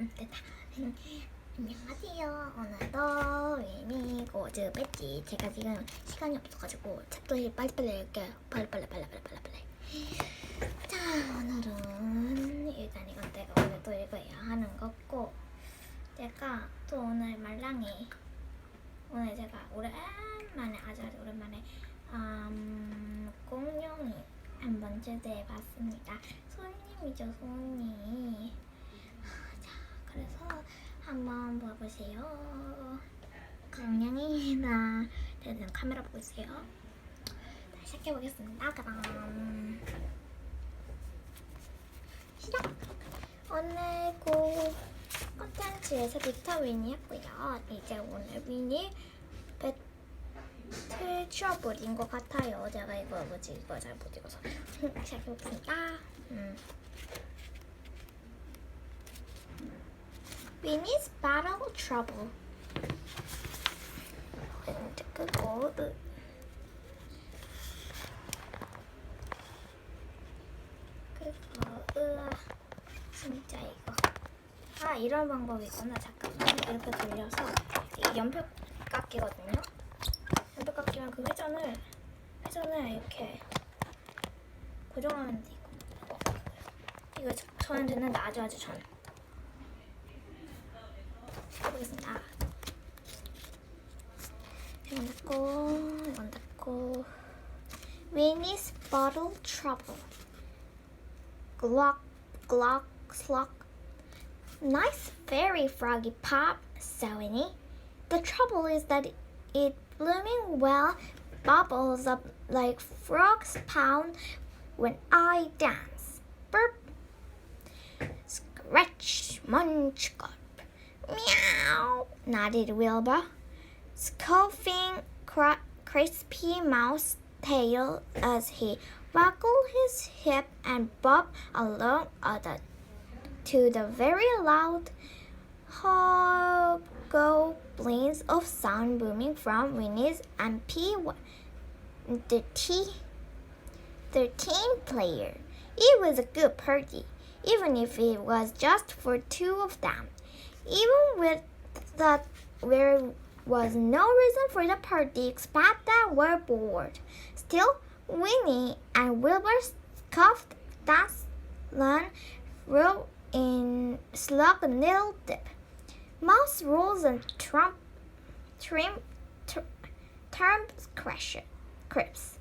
됐다. 안녕하세요. 오늘도 위니 고즈 뺐지. 제가 지금 시간이 없어가지고 챕터 빨리빨리 할게요. 빨리. 자, 오늘은 일단 이건 내가 오늘 또 읽어야 하는 거고, 제가 또 오늘 말랑이 오늘 제가 오랜만에 아주 오랜만에 공룡이 한번 초대해봤습니다. 손님이죠, 손님. 자, 그래서 한번 봐보세요. 공룡이나 저는 카메라 보고 있어요. 자, 시작해보겠습니다. 그럼 시작! 오늘 콘텐츠에서 빅터 위니 했고요. 이제 오늘 위니 배틀 트러블인 것 같아요. 제가 이거 잘 못 읽어서 시작해보겠습니다. Winnie's Battle Trouble. 그거 진짜 이거 이런 방법이구나. 잠깐만 이렇게 돌려서 연필 깎이거든요. 연필 깎이면 그 회전을 이렇게 고정하면 돼. 이거 저는 됐는데 아주 전 해보겠습니다. 이건 닫고 Winnie's Bottle Trouble. Glock, glock, slock. Nice fairy froggy pop, said Winnie. The trouble is that it blooming well bubbles up like frog's pound when I dance. Burp. Scratch, munch, gulp. Meow, nodded Wilbur, scoffing crispy mouse tail as he waggled his hip and bobbed along to the very loud hobgoblins of sound booming from Winnie's MP13 player. It was a good party, even if it was just for two of them. Even with that, there was no reason for the party except that we're bored. Still, Winnie and Wilbur scoffed, danced, rolled in slug needle dip, mouse rolls and crisps.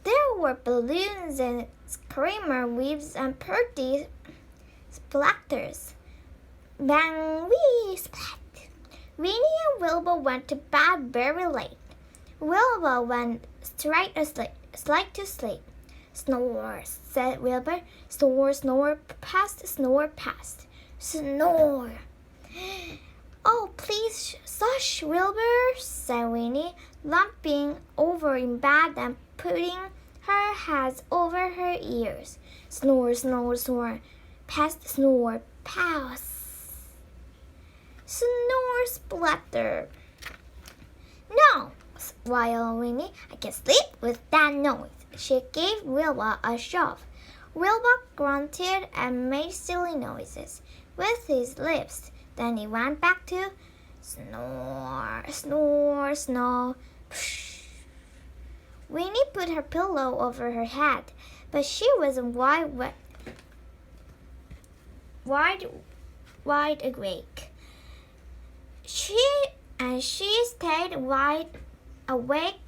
There were balloons and screamer weaves and pretty splatters. Bang, wee, splat. Winnie and Wilbur went to bed very late. Wilbur went straight to sleep. Snore, said Wilbur. Snore, snore, past, snore, past. Snore. Oh, please, sush, Wilbur, said Winnie, lumping over in bed and putting her hands over her ears. Snore, snore, snore, past, snore, past. Snore, splatter. No, wailed Winnie. I can sleep with that noise. She gave Wilbur a shove. Wilbur grunted and made silly noises with his lips. Then he went back to snore, snore, snore. Psh. Winnie put her pillow over her head, but she was wide awake. She stayed wide awake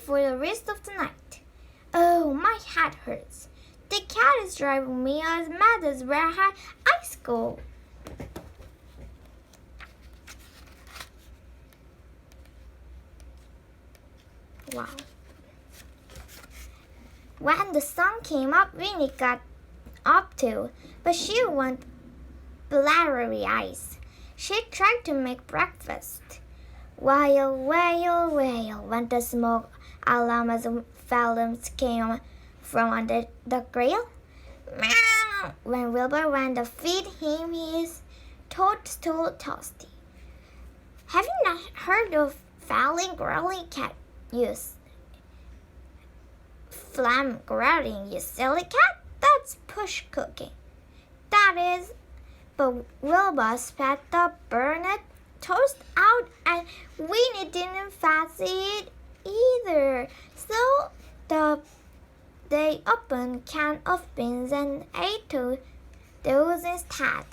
for the rest of the night. Oh, my head hurts. The cat is driving me as mad as red-hot icicle. Wow. When the sun came up, Winnie got up too, but she went blurry eyes. She tried to make breakfast. Wail, wail, wail, went the smoke alarm as the flames came from under the grill. Meow, when Wilbur went to feed him his toadstool toasty. Have you not heard of falling growling cat use? Flam growling, you silly cat? That's push cooking. that is. But Wilbur spat the burnt toast out and Winnie didn't fancy it either. So they opened a can of beans and ate those instead.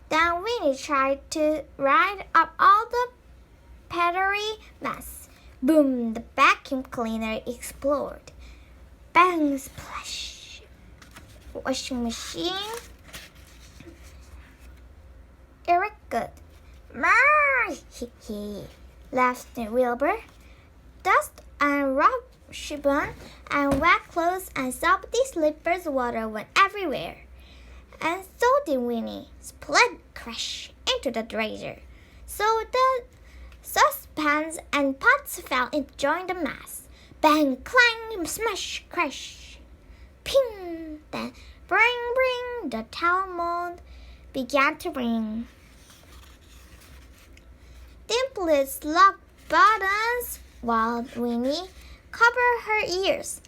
Then Winnie tried to rid up all the powdery mess. Boom! The vacuum cleaner exploded. Bang! Splash! Washing machine. Eric good. Mer! He laughed Wilbur. Dust and rub ribbon and wet clothes and soapy slippers water went everywhere. And so did Winnie. Split crash into the brazier. So the saucepans and pots fell and joined the mess. Bang, clang, smash, crash. Ping! Then bring, the telephone began to ring. Dimples slugged buttons while Winnie covered her ears.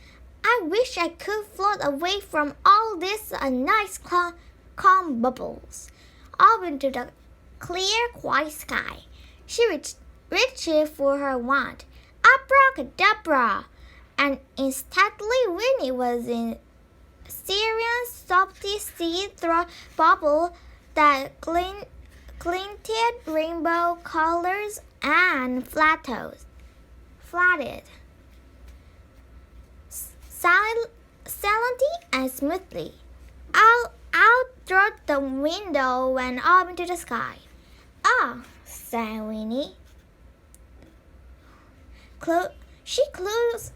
I wish I could float away from all this nice calm bubbles, up into the clear, quiet sky. She reached for her wand. Abracadabra! And instantly Winnie was in a serious, softly see-through bubble that glinted rainbow colors and flatted. Silently and smoothly. Out through the window and up into the sky. Ah, said Winnie. She closed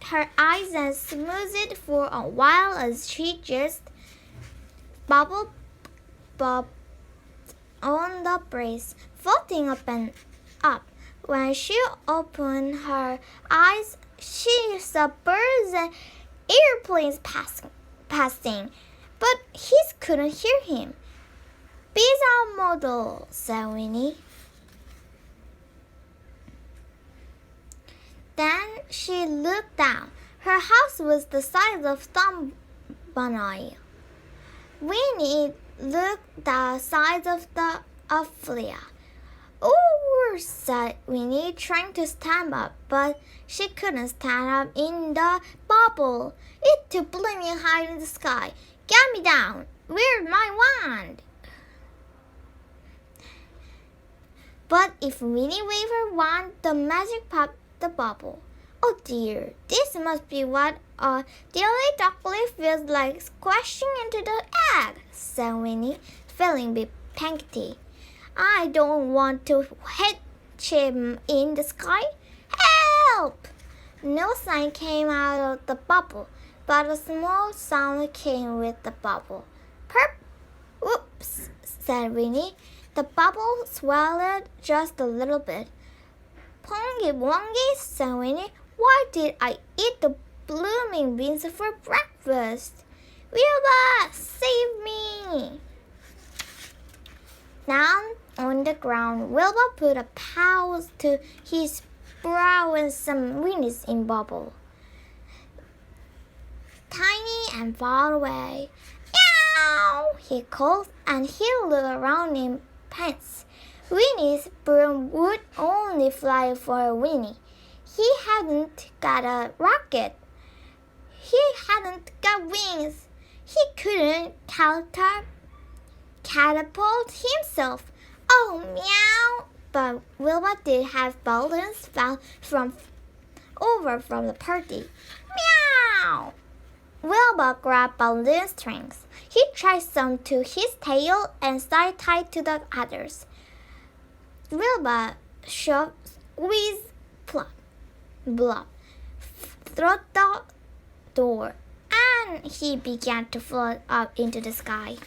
her eyes and smoothed for a while as she just bubbled on the breeze, floating up and up. When she opened her eyes, she saw birds and airplanes passing, but he couldn't hear him. Bizarre model, said Winnie. Then she looked down. Her house was the size of thumbnail. Winnie looked the size of the Ophelia. Oh, said Winnie, trying to stand up, but she couldn't stand up in the bubble. It's too blooming high in the sky. Get me down. Where's my wand? But if Winnie waved her wand, the magic popped the bubble. Oh dear, this must be what a daily chocolate feels like squashing into the egg, said Winnie, feeling a bit panicky. I don't want to hit him in the sky. Help! No sign came out of the bubble, but a small sound came with the bubble. Perp! Whoops, said Winnie. The bubble swelled just a little bit. Pongy wongy, said Winnie. Why did I eat the blooming beans for breakfast? Wilbur, save me! Down on the ground, Wilbur put a pause to his brow and some winnies in bubble. Tiny and far away. Meow! He called and he looked around in pants. Winnie's broom would only fly for Winnie. He hadn't got a rocket. He hadn't got wings. He couldn't catapult himself. Oh, meow! But Wilbur did have balloons fell from the party. Meow! Wilbur grabbed balloon strings. He tied some to his tail and started tied to the others. Wilbur shoved, squeezed, plop, blop, through the door, and he began to float up into the sky.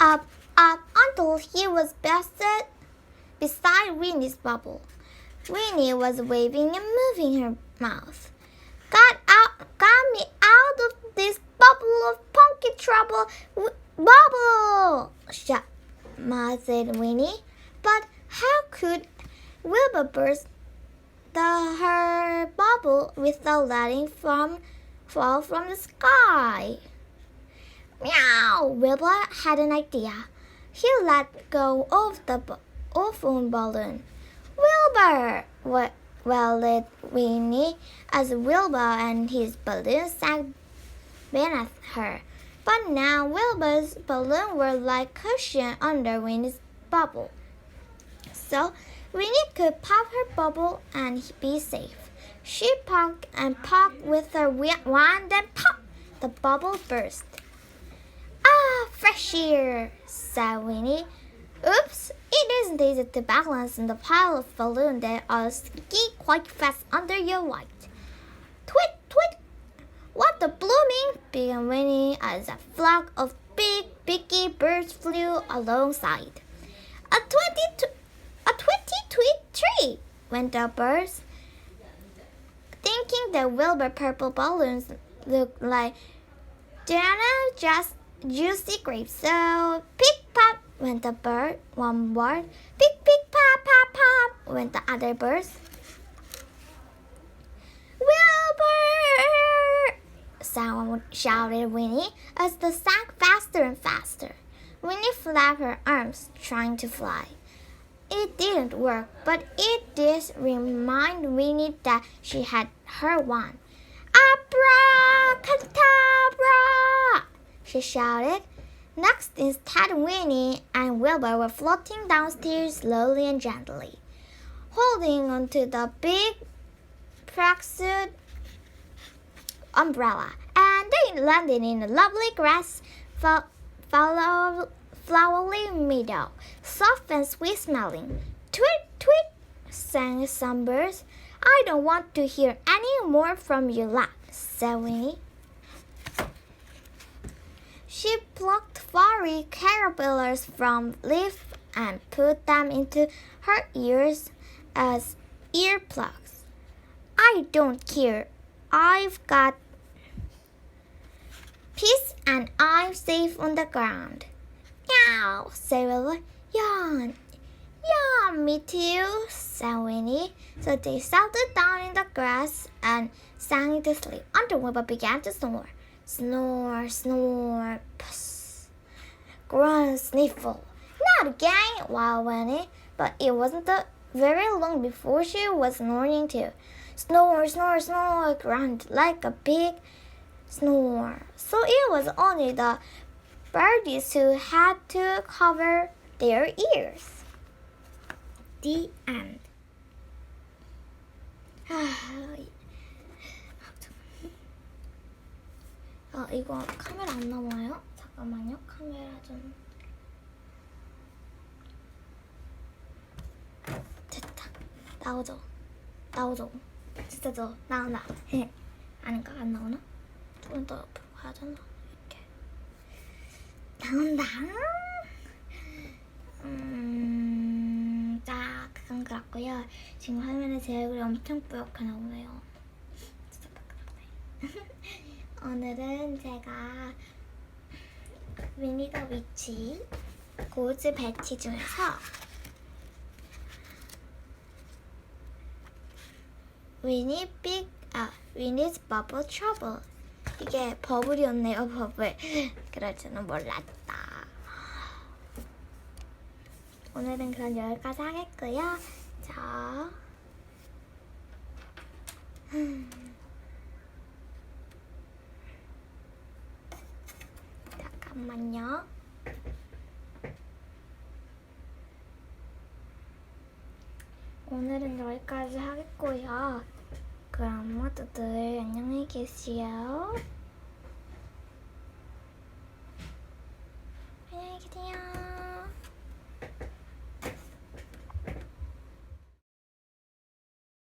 Up, until he was beside Winnie's bubble. Winnie was waving and moving her mouth. Got me out of this bubble of punky trouble, bubble! Said Winnie. But how could Wilbur burst her bubble without letting fall from the sky? Wilbur had an idea. He let go of the awful balloon. Wilbur! Wailed Winnie as Wilbur and his balloon sank beneath her. But now Wilbur's balloon were like cushion under Winnie's bubble. So Winnie could pop her bubble and be safe. She poked and poked with her wand and pop! The bubble burst. Ah, fresh air, said Winnie. Oops, it isn't easy to balance in the pile of balloons that are ski quite fast under your light. Tweet, tweet! What the blooming, began Winnie as a flock of big, picky birds flew alongside. A 20-tweet went the birds, thinking the Wilbur purple balloons looked like just juicy grapes. So pick pop went the one bird. Pick pop pop pop went the other birds. Wilbur! Someone shouted Winnie as they sank faster and faster. Winnie flapped her arms, trying to fly. It didn't work, but it did remind Winnie that she had her wand. Abracadabra! She shouted. Next instant, Winnie and Wilbur were floating downstairs slowly and gently, holding onto the big tracksuit umbrella, and they landed in a lovely grass flowery meadow, soft and sweet smelling. Tweet, tweet, sang some birds. I don't want to hear any more from you, lad, said Winnie. She plucked furry caterpillars from leaves and put them into her ears as earplugs. I don't care. I've got peace and I'm safe on the ground. Meow, said Wilbur. Yawn. Yeah, me too, said Winnie. So they settled down in the grass and sank into sleep until Wilbur began to snore. Snore, snore, puss, grunt, sniffle. Not again, wailed Winnie, but it wasn't very long before she was snoring too. Snore, snore, snore, grunt like a big snore. So it was only the birdies who had to cover their ears. The end. 이거 카메라 안 나와요? 잠깐만요. 카메라 좀. 됐다. 나오죠. 진짜 나온다. 아닌가? 안 나오나? 조금 더 옆으로 가야 되나? 이렇게. 나온다. 딱 그건 그렇고요. 지금 화면에 제 얼굴이 엄청 뿌옇게 나오네요. 진짜 뿌옇네. 오늘은 제가 위니 더 위치 고즈 배치 중에서 위니's bubble trouble. 이게 버블이었네요, 버블. 그럴 줄은 몰랐다. 오늘은 그럼 여기까지 하겠고요. 잠깐만요. 오늘은 여기까지 하겠고요. 그럼 모두들 안녕히 계세요.